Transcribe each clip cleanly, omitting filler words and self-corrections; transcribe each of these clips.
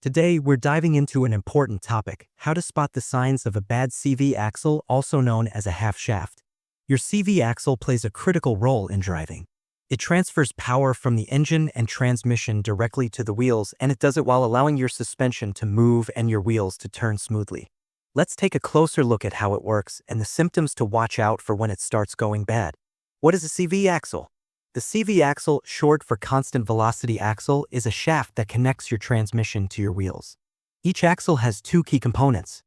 Today, we're diving into an important topic: how to spot the signs of a bad CV axle, also known as a half shaft. Your CV axle plays a critical role in driving. It transfers power from the engine and transmission directly to the wheels, and it does it while allowing your suspension to move and your wheels to turn smoothly. Let's take a closer look at how it works and the symptoms to watch out for when it starts going bad. What is a CV axle? The CV axle, short for constant velocity axle, is a shaft that connects your transmission to your wheels. Each axle has two key components: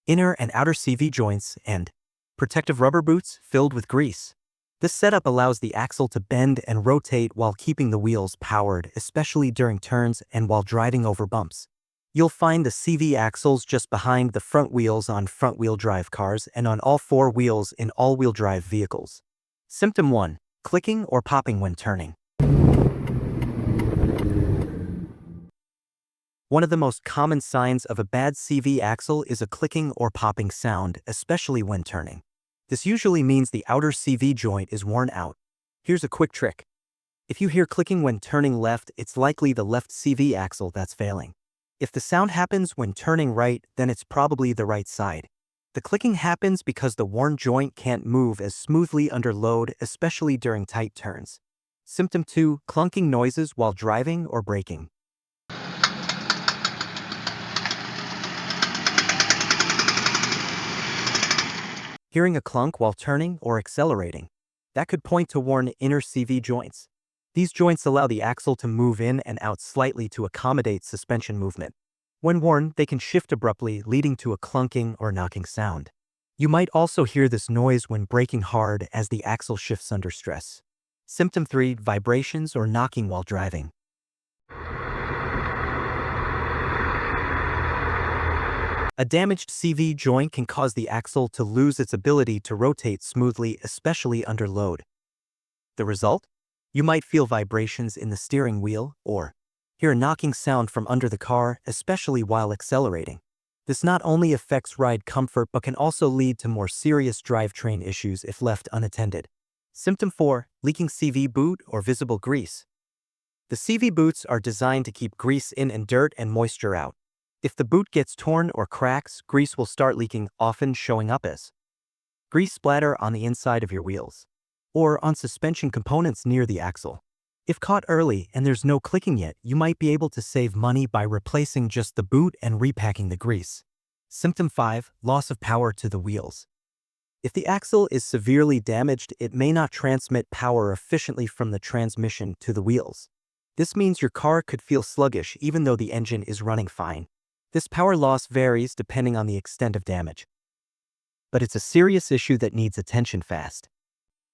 inner and outer CV joints and protective rubber boots filled with grease. This setup allows the axle to bend and rotate while keeping the wheels powered, especially during turns and while driving over bumps. You'll find the CV axles just behind the front wheels on front-wheel drive cars and on all four wheels in all-wheel drive vehicles. Symptom 1. Clicking or popping when turning. One of the most common signs of a bad CV axle is a clicking or popping sound, especially when turning. This usually means the outer CV joint is worn out. Here's a quick trick. If you hear clicking when turning left, it's likely the left CV axle that's failing. If the sound happens when turning right, then it's probably the right side. The clicking happens because the worn joint can't move as smoothly under load, especially during tight turns. Symptom 2. Clunking noises while driving or braking. Hearing a clunk while turning or accelerating. That could point to worn inner CV joints. These joints allow the axle to move in and out slightly to accommodate suspension movement. When worn, they can shift abruptly, leading to a clunking or knocking sound. You might also hear this noise when braking hard as the axle shifts under stress. Symptom 3. Vibrations or knocking while driving. A damaged CV joint can cause the axle to lose its ability to rotate smoothly, especially under load. The result? You might feel vibrations in the steering wheel or hear a knocking sound from under the car, especially while accelerating. This not only affects ride comfort but can also lead to more serious drivetrain issues if left unattended. Symptom 4. Leaking CV boot or visible grease. The CV boots are designed to keep grease in and dirt and moisture out. If the boot gets torn or cracks, grease will start leaking, often showing up as grease splatter on the inside of your wheels or on suspension components near the axle. If caught early and there's no clicking yet, you might be able to save money by replacing just the boot and repacking the grease. Symptom 5. Loss of power to the wheels. If the axle is severely damaged, it may not transmit power efficiently from the transmission to the wheels. This means your car could feel sluggish even though the engine is running fine. This power loss varies depending on the extent of damage, but it's a serious issue that needs attention fast.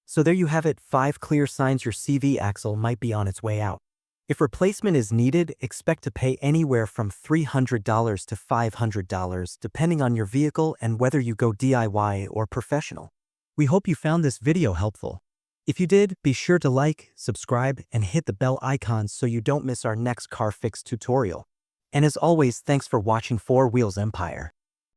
So there you have it, 5 clear signs your CV axle might be on its way out. If replacement is needed, expect to pay anywhere from $300 to $500 depending on your vehicle and whether you go DIY or professional. We hope you found this video helpful. If you did, be sure to like, subscribe, and hit the bell icon so you don't miss our next car fix tutorial. And as always, thanks for watching 4 Wheels Empire.